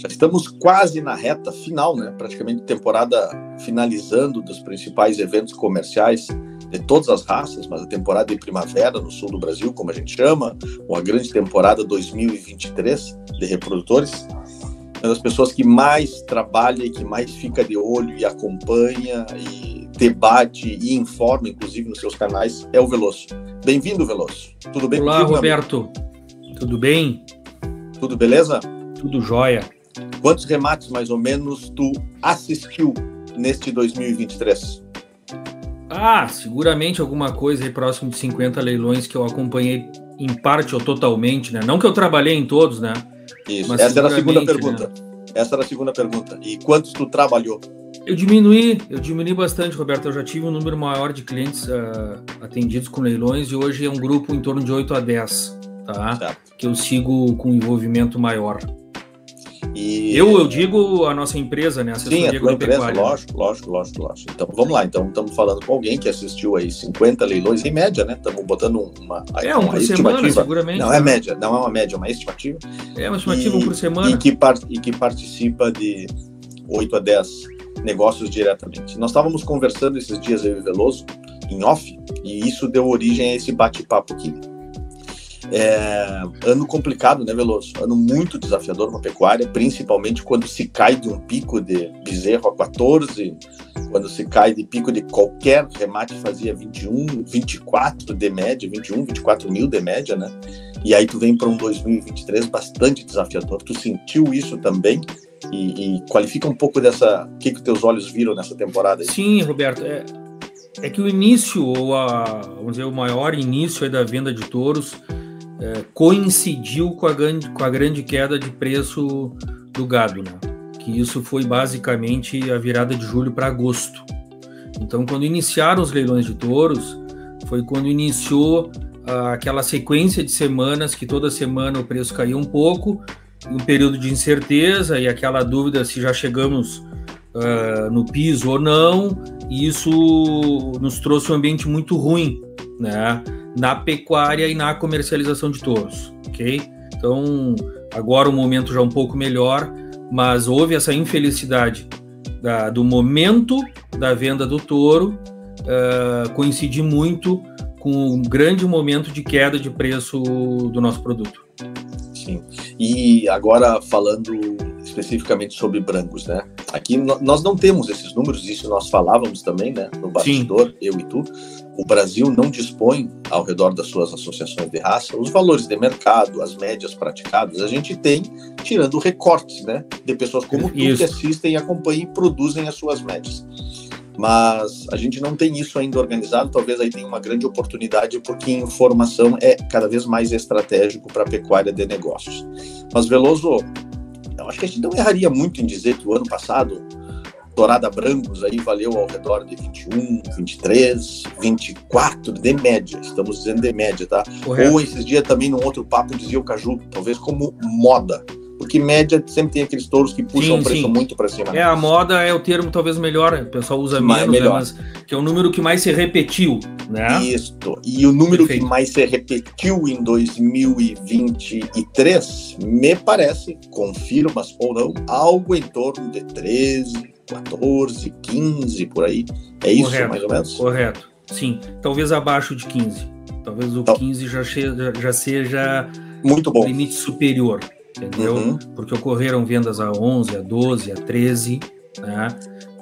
Já estamos quase na reta final, né? Praticamente temporada finalizando dos principais eventos comerciais de todas as raças, mas a temporada de primavera no sul do Brasil, como a gente chama, ou a grande temporada 2023 de reprodutores. Uma das pessoas que mais trabalha e que mais fica de olho e acompanha e debate e informa, inclusive nos seus canais, é o Veloso. Bem-vindo, Veloso. Tudo bem contigo? Olá, Roberto. Tudo bem? Tudo beleza? Tudo jóia. Quantos remates, mais ou menos, tu assistiu neste 2023? Seguramente alguma coisa aí próximo de 50 leilões que eu acompanhei em parte ou totalmente, né? Não que eu trabalhei em todos, né? Isso, essa era a segunda pergunta. Né? Essa era a segunda pergunta. E quantos tu trabalhou? Eu diminui bastante, Roberto. Eu já tive um número maior de clientes atendidos com leilões e hoje é um grupo em torno de 8 a 10, tá? Certo. Que eu sigo com envolvimento maior. E... Eu digo a nossa empresa, né? Sim, a tua empresa, lógico. Então, vamos lá. Então, estamos falando com alguém que assistiu aí 50 leilões em média, né? Estamos botando uma por semana, seguramente. Não é média, não é uma média, é uma estimativa. É uma estimativa, um por semana. E que participa de 8 a 10 negócios diretamente. Nós estávamos conversando esses dias, eu e o Veloso, em off, e isso deu origem a esse bate-papo aqui. Ano complicado, né, Veloso? Ano muito desafiador para a pecuária, principalmente quando se cai de um pico de bezerro a 14, quando se cai de pico de qualquer remate fazia 21, 24 de média, 21, 24 mil de média, né? E aí tu vem para um 2023 bastante desafiador. Tu sentiu isso também? E qualifica um pouco dessa... O que teus olhos viram nessa temporada aí? Sim, Roberto. É que o início, vamos dizer, o maior início aí da venda de touros coincidiu com a grande queda de preço do gado, né? Que isso foi basicamente a virada de julho para agosto. Então, quando iniciaram os leilões de touros, foi quando iniciou aquela sequência de semanas que toda semana o preço caiu um pouco, um período de incerteza e aquela dúvida se já chegamos no piso ou não, e isso nos trouxe um ambiente muito ruim, né? Na pecuária e na comercialização de touros, ok? Então, agora o momento já é um pouco melhor, mas houve essa infelicidade do momento da venda do touro coincidir muito com um grande momento de queda de preço do nosso produto. Sim, e agora falando especificamente sobre brancos, né? Aqui nós não temos esses números, isso nós falávamos também, né? No bastidor, sim. Eu e tu. O Brasil não dispõe, ao redor das suas associações de raça, os valores de mercado, as médias praticadas. A gente tem, tirando recortes, né? De pessoas como tu que assistem, acompanham e produzem as suas médias. Mas a gente não tem isso ainda organizado, talvez aí tenha uma grande oportunidade, porque informação é cada vez mais estratégico para a pecuária de negócios. Mas, Veloso, eu acho que a gente não erraria muito em dizer que o ano passado, Dourada Brancos aí valeu ao redor de 21, 23, 24 de média, estamos dizendo de média, tá? Correto. Ou esses dias também num outro papo dizia o Caju, talvez como moda. Porque média sempre tem aqueles touros que puxam o preço muito para cima. A moda é o termo talvez melhor, o pessoal usa menos, né? Mas que é o número que mais se repetiu, né? Isso, e o número que mais se repetiu em 2023, me parece, confirmas ou não, algo em torno de 13, 14, 15, por aí. É isso, correto, mais ou menos? Correto, sim. Talvez abaixo de 15. Talvez o 15 já seja muito bom. O limite superior. Entendeu? Uhum. Porque ocorreram vendas a 11, a 12, a 13, né?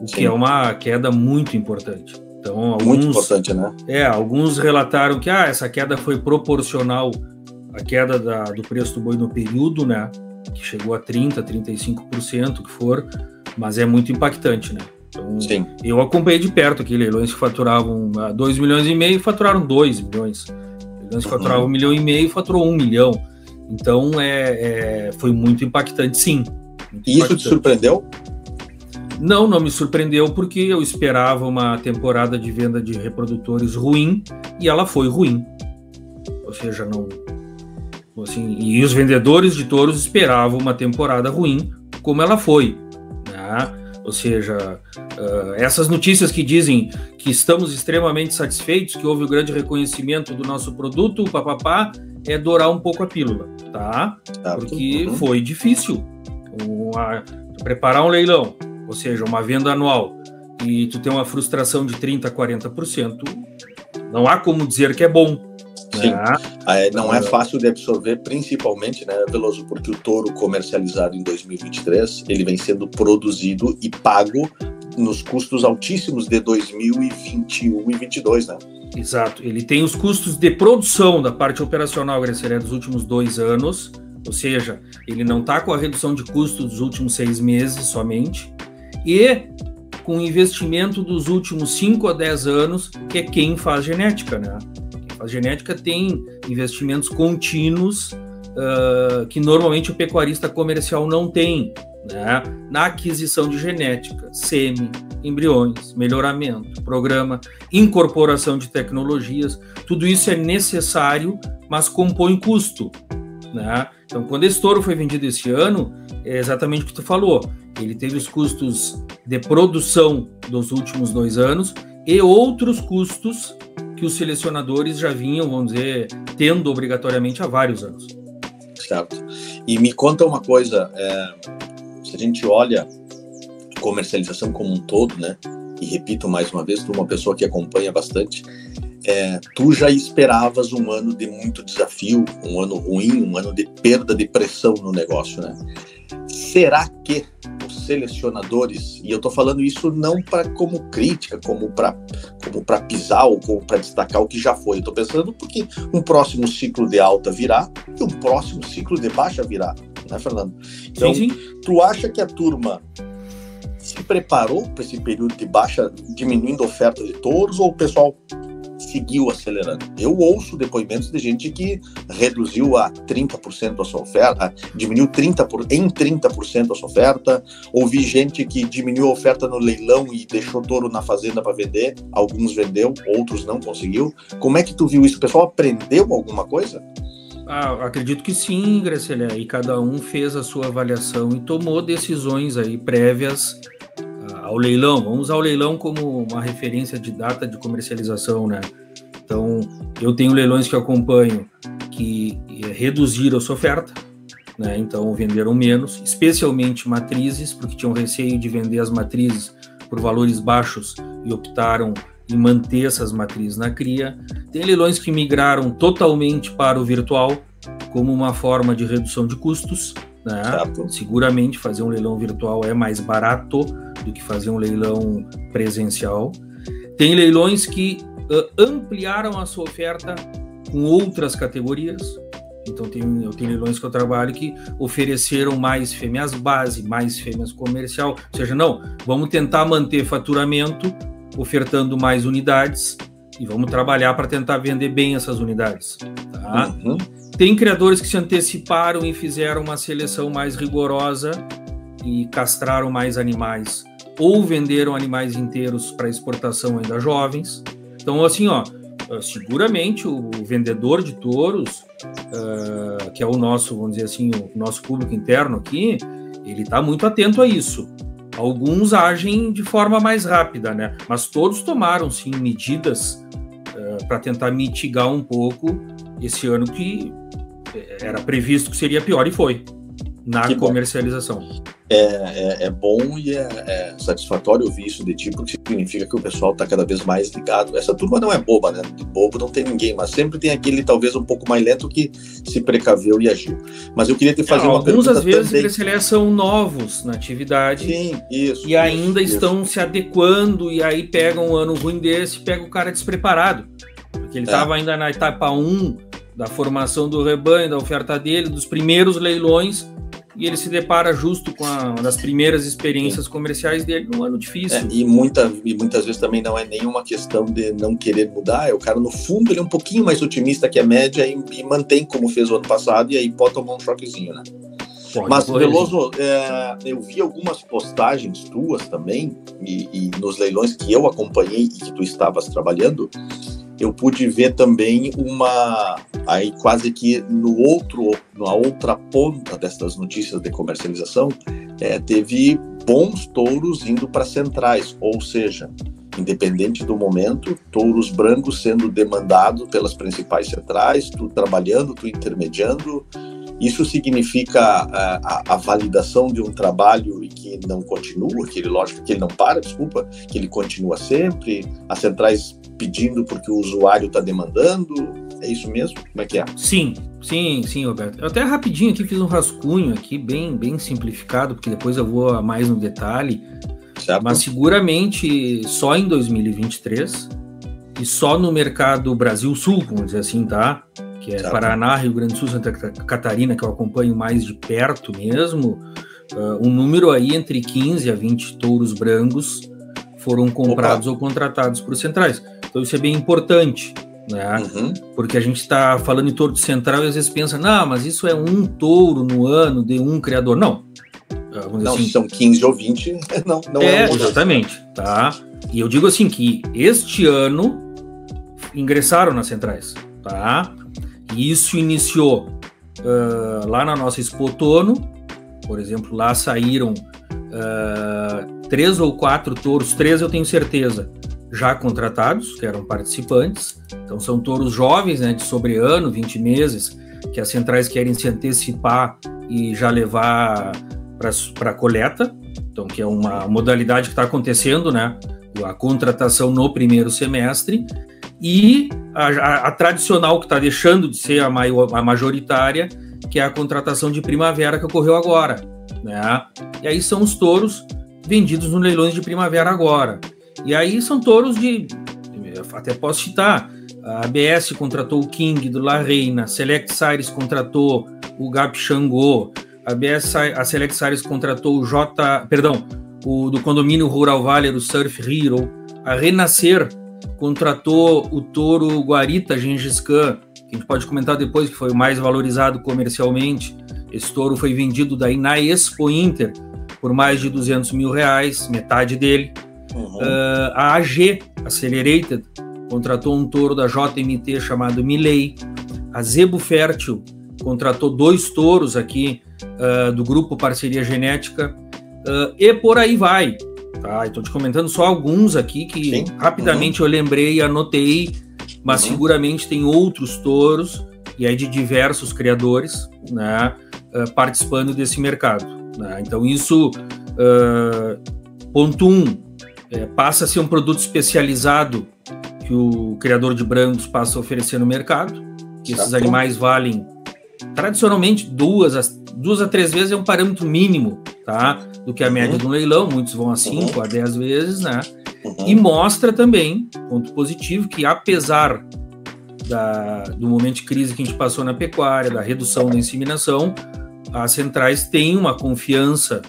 O que é uma queda muito importante. Então, muito importante, né? Alguns relataram que essa queda foi proporcional à queda do preço do boi no período, né? Que chegou a 30%, 35%, que for, mas é muito impactante, né? Então, eu acompanhei de perto aqui leilões que faturavam 2,5 milhões e faturaram 2 milhões. Leilões que faturavam 1,5 milhão e faturou 1 milhão. Então, foi muito impactante, sim. E isso te surpreendeu? Não me surpreendeu, porque eu esperava uma temporada de venda de reprodutores ruim, e ela foi ruim. Ou seja, não... Assim, e os vendedores de touros esperavam uma temporada ruim, como ela foi, né? Ou seja, essas notícias que dizem que estamos extremamente satisfeitos, que houve um grande reconhecimento do nosso produto, dourar um pouco a pílula, tá? Porque foi difícil. Tu preparar um leilão, ou seja, uma venda anual, e tu tem uma frustração de 30%, 40%, não há como dizer que é bom. Sim, não é fácil de absorver, principalmente, né, Veloso, porque o touro comercializado em 2023, ele vem sendo produzido e pago nos custos altíssimos de 2021 e 2022, né? Exato, ele tem os custos de produção da parte operacional, Graciela, dos últimos 2 anos, ou seja, ele não está com a redução de custos dos últimos 6 meses somente, e com o investimento dos últimos 5 a 10 anos, que é quem faz genética, né? A genética tem investimentos contínuos que normalmente o pecuarista comercial não tem, né? Na aquisição de genética, sêmen, embriões, melhoramento, programa, incorporação de tecnologias, tudo isso é necessário, mas compõe custo, né? Então, quando esse touro foi vendido esse ano, é exatamente o que tu falou, ele teve os custos de produção dos últimos 2 anos e outros custos que os selecionadores já vinham, vamos dizer, tendo obrigatoriamente há vários anos. Certo. E me conta uma coisa, se a gente olha comercialização como um todo, né, e repito mais uma vez, tu uma pessoa que acompanha bastante, tu já esperavas um ano de muito desafio, um ano ruim, um ano de perda de pressão no negócio, né? Será que os selecionadores, e eu estou falando isso não como crítica, como para pisar ou como para destacar o que já foi, eu estou pensando porque um próximo ciclo de alta virá e um próximo ciclo de baixa virá, né, Fernando? Então, sim. Tu acha que a turma se preparou para esse período de baixa, diminuindo a oferta de touros, ou o pessoal seguiu acelerando? Eu ouço depoimentos de gente que reduziu a 30% a sua oferta, diminuiu em 30% a sua oferta. Ouvi gente que diminuiu a oferta no leilão e deixou touro na fazenda para vender. Alguns vendeu, outros não conseguiu. Como é que tu viu isso? O pessoal aprendeu alguma coisa? Acredito que sim, Graciela, e cada um fez a sua avaliação e tomou decisões aí prévias ao leilão. Vamos usar o leilão como uma referência de data de comercialização, né? Então, eu tenho leilões que eu acompanho que reduziram a sua oferta, né? Então, venderam menos, especialmente matrizes, porque tinham receio de vender as matrizes por valores baixos e optaram em manter essas matrizes na cria. Tem leilões que migraram totalmente para o virtual, como uma forma de redução de custos, né? Seguramente fazer um leilão virtual é mais barato do que fazer um leilão presencial. Tem leilões que ampliaram a sua oferta com outras categorias. Então eu tenho leilões que eu trabalho que ofereceram mais fêmeas base, mais fêmeas comercial, ou seja, não, vamos tentar manter faturamento ofertando mais unidades e vamos trabalhar para tentar vender bem essas unidades, tá? Uhum. Tem criadores que se anteciparam e fizeram uma seleção mais rigorosa e castraram mais animais, ou venderam animais inteiros para exportação ainda jovens. Então, assim, seguramente o vendedor de touros, que é o nosso, vamos dizer assim, o nosso público interno aqui, ele está muito atento a isso. Alguns agem de forma mais rápida, né? Mas todos tomaram, sim, medidas para tentar mitigar um pouco esse ano que era previsto que seria pior e foi na comercialização. É bom e é satisfatório ouvir isso de ti, porque significa que o pessoal está cada vez mais ligado. Essa turma não é boba, né? De bobo não tem ninguém, mas sempre tem aquele talvez um pouco mais lento que se precaveu e agiu. Mas eu queria te fazer uma pergunta também. Alguns, às vezes, também. São novos na atividade. Sim, isso. E ainda estão se adequando, e aí pegam um ano ruim desse e pega o cara despreparado. Porque ele estava ainda na etapa 1 da formação do rebanho, da oferta dele, dos primeiros leilões, e ele se depara justo com uma das primeiras experiências comerciais dele num ano difícil. E muitas vezes também não é nenhuma questão de não querer mudar, o cara no fundo ele é um pouquinho mais otimista que a média e mantém como fez o ano passado, e aí pode tomar um choquezinho, né? Mas, Veloso, eu vi algumas postagens tuas também, e nos leilões que eu acompanhei e que tu estavas trabalhando, eu pude ver também aí quase que na outra ponta dessas notícias de comercialização, teve bons touros indo para centrais, ou seja, independente do momento, touros brancos sendo demandados pelas principais centrais, tu trabalhando, tu intermediando. Isso significa a validação de um trabalho e que não continua, lógico que ele não para, desculpa, que ele continua sempre, as centrais pedindo porque o usuário está demandando, é isso mesmo? Como é que é? Sim, Roberto. Eu até rapidinho aqui fiz um rascunho aqui, bem simplificado, porque depois eu vou mais no detalhe, certo. Mas seguramente só em 2023 e só no mercado Brasil-Sul, vamos dizer assim, tá? Que é certo. Paraná, Rio Grande do Sul, Santa Catarina, que eu acompanho mais de perto mesmo, um número aí entre 15 a 20 touros brancos foram comprados ou contratados por centrais. Então isso é bem importante, né? Porque a gente está falando em touro de central e às vezes pensa, não, mas isso é um touro no ano de um criador. Não. Não, assim, são 15 ou 20, não é exatamente, tá? E eu digo assim que este ano ingressaram nas centrais, tá? E isso iniciou lá na nossa Expo Outono, por exemplo, lá saíram 3 ou 4 touros, 3 eu tenho certeza, já contratados, que eram participantes. Então são touros jovens, né, de sobre ano, 20 meses, que as centrais querem se antecipar e já levar para coleta, então que é uma modalidade que está acontecendo, né, a contratação no primeiro semestre, e a tradicional que está deixando de ser a majoritária, que é a contratação de primavera que ocorreu agora, né? E aí são os touros vendidos no leilões de primavera agora. E aí são touros até posso citar, a ABS contratou o King do La Reina, Select Series contratou o Gap Xangô, a Select Series contratou o do condomínio Rural Valley, o Surf Hero, a Renascer contratou o touro Guarita Gengis Khan, que a gente pode comentar depois, que foi o mais valorizado comercialmente. Esse touro foi vendido daí na Expo Inter por mais de R$200 mil, metade dele. A AG, Accelerated, contratou um touro da JMT chamado Milley. A Zebo Fértil contratou 2 touros aqui do grupo Parceria Genética, e por aí vai. Tá, estou te comentando só alguns aqui que sim. Rapidamente eu lembrei e anotei, mas seguramente tem outros touros, e aí de diversos criadores, né, participando desse mercado, né? Então isso, ponto 1, passa a ser um produto especializado que o criador de brancos passa a oferecer no mercado, que esses animais valem, tradicionalmente, 2 a 3 vezes é um parâmetro mínimo, tá? Do que a média de um leilão, muitos vão a 5 a 10 vezes, né? E mostra também, ponto positivo, que apesar do momento de crise que a gente passou na pecuária, da redução da inseminação, as centrais têm uma confiança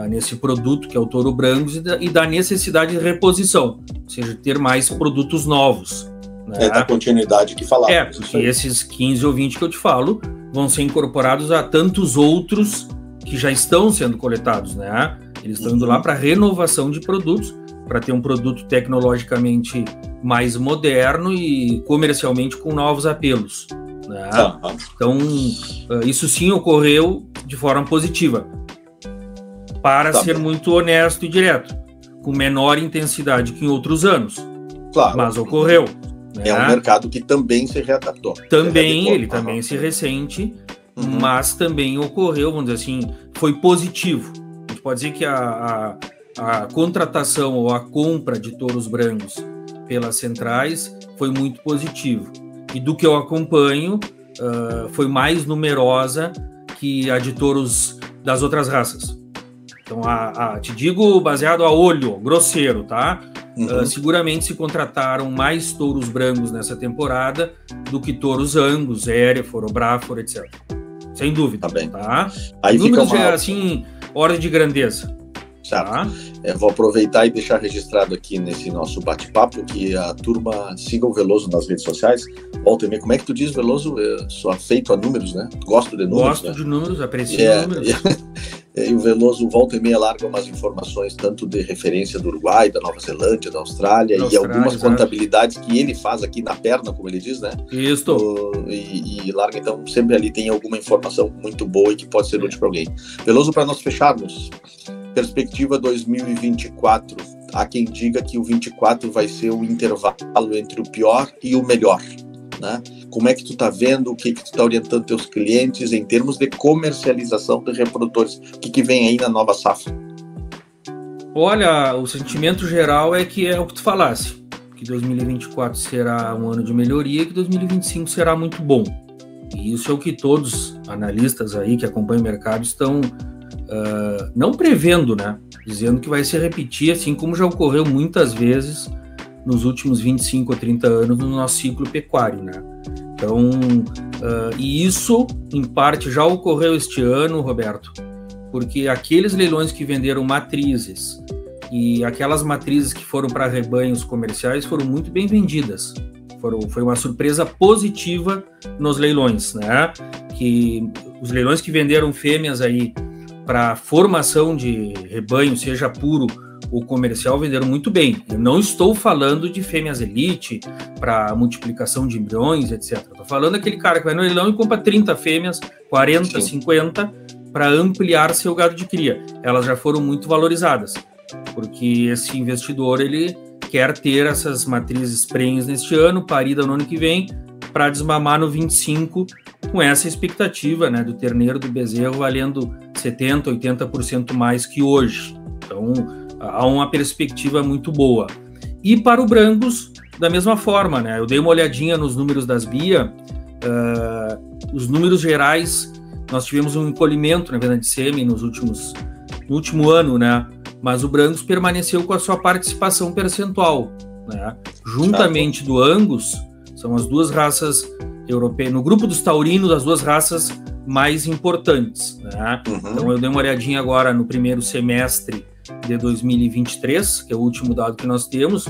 nesse produto, que é o touro brancos, e da necessidade de reposição, ou seja, ter mais produtos novos. Né? Da continuidade que falávamos. Porque esses 15 ou 20 que eu te falo vão ser incorporados a tantos outros que já estão sendo coletados, né? Eles estão indo lá para renovação de produtos, para ter um produto tecnologicamente mais moderno e comercialmente com novos apelos, né? Então, isso sim ocorreu de forma positiva, para ser muito honesto e direto, com menor intensidade que em outros anos, mas ocorreu. É um mercado que também se readaptou. Ele também se ressente, mas também ocorreu, vamos dizer assim, foi positivo. A gente pode dizer que a contratação ou a compra de touros brancos pelas centrais foi muito positivo. E do que eu acompanho, foi mais numerosa que a de touros das outras raças. Então, te digo baseado a olho, grosseiro, tá? Seguramente se contrataram mais touros brancos nessa temporada do que touros Angus, Hereford, Braford, etc. Sem dúvida. Tá bem. Tá? Aí números fica assim, ordem de grandeza. Certo. Tá? Vou aproveitar e deixar registrado aqui nesse nosso bate-papo que a turma siga o Veloso nas redes sociais. Volta e meia. Como é que tu diz, Veloso? Eu sou afeito a números, né? Gosto de números. Gosto de números, aprecio números. E o Veloso volta e meia larga umas informações tanto de referência do Uruguai, da Nova Zelândia, da Austrália, e algumas contabilidades que ele faz aqui na perna, como ele diz, né? Isso. E larga, então, sempre ali tem alguma informação muito boa e que pode ser útil para alguém. Veloso, para nós fecharmos, perspectiva 2024. Há quem diga que o 24 vai ser o intervalo entre o pior e o melhor. né? Como é que tu está vendo, o que tu está orientando teus clientes em termos de comercialização de reprodutores? O que vem aí na nova safra? Olha, o sentimento geral é que é o que tu falasse, que 2024 será um ano de melhoria e que 2025 será muito bom. E isso é o que todos analistas aí que acompanham o mercado estão não prevendo, né? Dizendo que vai se repetir, assim como já ocorreu muitas vezes nos últimos 25 ou 30 anos no nosso ciclo pecuário, né? Então, e isso, em parte, já ocorreu este ano, Roberto, porque aqueles leilões que venderam matrizes e aquelas matrizes que foram para rebanhos comerciais foram muito bem vendidas. Foi uma surpresa positiva nos leilões, né? Que os leilões que venderam fêmeas aí para formação de rebanho, seja puro ou comercial, venderam muito bem. Eu não estou falando de fêmeas elite para multiplicação de embriões, etc. Estou falando daquele cara que vai no leilão e compra 30 fêmeas, 40, 50, para ampliar seu gado de cria. Elas já foram muito valorizadas, porque esse investidor ele quer ter essas matrizes prenhes neste ano, parida no ano que vem, para desmamar no 25, com essa expectativa, né, do terneiro, do bezerro, valendo 70%, 80% mais que hoje. Então, há uma perspectiva muito boa. E para o Brangus, da mesma forma, né? Eu dei uma olhadinha nos números das BIA, os números gerais, nós tivemos um encolhimento na venda de sêmen no último ano, né? Mas o Brangus permaneceu com a sua participação percentual, né? Juntamente do Angus, são as duas raças europeias, no grupo dos taurinos, as duas raças mais importantes, né? Então eu dei uma olhadinha agora no primeiro semestre de 2023, que é o último dado que nós temos,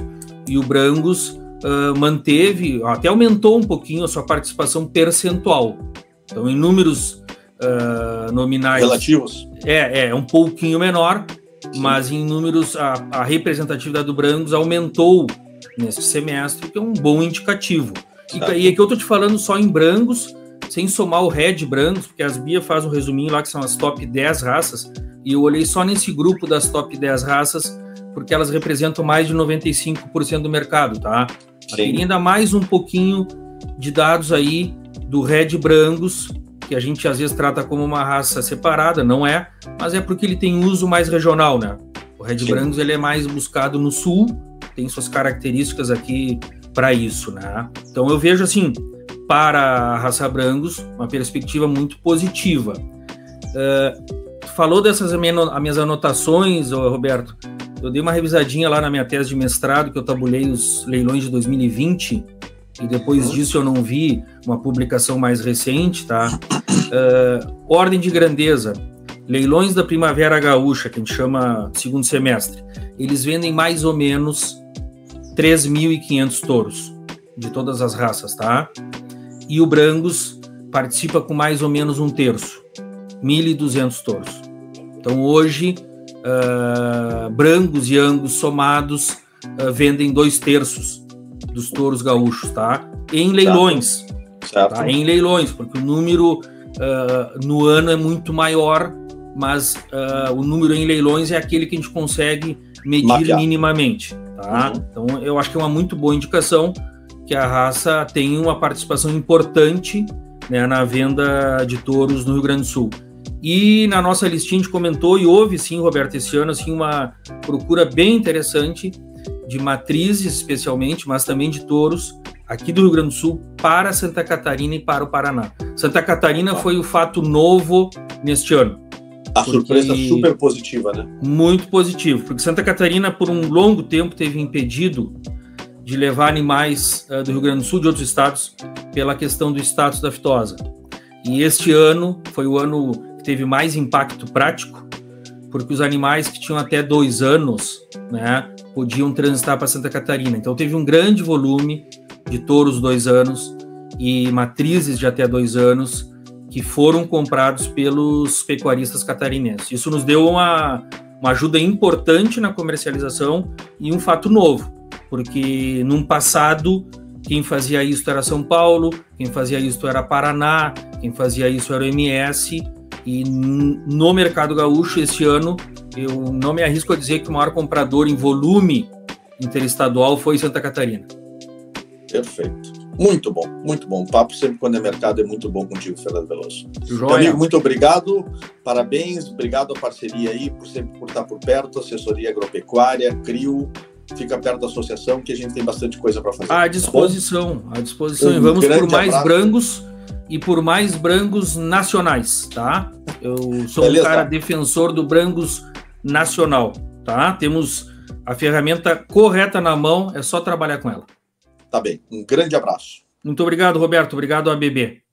e o Brangus manteve, até aumentou um pouquinho a sua participação percentual. Então, em números nominais... relativos. É um pouquinho menor, sim, mas em números, a representatividade do Brangus aumentou nesse semestre, que é um bom indicativo. E aqui eu estou te falando só em Brangus, sem somar o Red Brangus, porque as BIA faz um resuminho lá, que são as top 10 raças, e eu olhei só nesse grupo das top 10 raças, porque elas representam mais de 95% do mercado, tá? Eu queria ainda mais um pouquinho de dados aí do Red Brangus, que a gente às vezes trata como uma raça separada, não é, mas é porque ele tem uso mais regional, né? O Red Brangus ele é mais buscado no sul, tem suas características aqui para isso, né? Então eu vejo assim, para a raça Brangus, uma perspectiva muito positiva. Falou dessas minhas anotações, Roberto. Eu dei uma revisadinha lá na minha tese de mestrado, que eu tabulei os leilões de 2020, e depois disso eu não vi uma publicação mais recente, tá? Ordem de grandeza. Leilões da Primavera Gaúcha, que a gente chama segundo semestre, eles vendem mais ou menos 3.500 touros, de todas as raças, tá? E o Brangus participa com mais ou menos 1/3, 1.200 touros. Então, hoje, Brangus e Angus somados vendem 2/3 dos touros gaúchos, tá? Em leilões. Certo. Tá? Em leilões, porque o número no ano é muito maior, mas o número em leilões é aquele que a gente consegue medir minimamente, tá? Então, eu acho que é uma muito boa indicação que a raça tem uma participação importante, né, na venda de touros no Rio Grande do Sul. E na nossa listinha a gente comentou, e houve sim, Roberto, esse ano assim, uma procura bem interessante de matrizes especialmente, mas também de touros aqui do Rio Grande do Sul para Santa Catarina e para o Paraná. Santa Catarina foi o fato novo neste ano. A surpresa super positiva, né? Muito positivo, porque Santa Catarina por um longo tempo teve impedido de levar animais do Rio Grande do Sul, de outros estados, pela questão do status da aftosa. E este ano foi o ano que teve mais impacto prático, porque os animais que tinham até 2 anos, né, podiam transitar para Santa Catarina. Então teve um grande volume de touros 2 anos e matrizes de até 2 anos que foram comprados pelos pecuaristas catarinenses. Isso nos deu uma ajuda importante na comercialização e um fato novo, porque num passado quem fazia isso era São Paulo, quem fazia isso era Paraná, quem fazia isso era o MS, e no mercado gaúcho esse ano eu não me arrisco a dizer que o maior comprador em volume interestadual foi Santa Catarina. Perfeito. Muito bom, muito bom. O papo sempre quando é mercado é muito bom contigo, Fernando Veloso. Joia. Meu amigo, muito obrigado, parabéns, obrigado à parceria aí, sempre por estar por perto, assessoria agropecuária, CRIO, fica perto da associação que a gente tem bastante coisa para fazer. À disposição, à disposição. E vamos por mais brangos e por mais brangos nacionais, tá? Eu sou um cara defensor do brangos nacional, tá? Temos a ferramenta correta na mão, é só trabalhar com ela. Tá bem, um grande abraço. Muito obrigado, Roberto. Obrigado, ABB.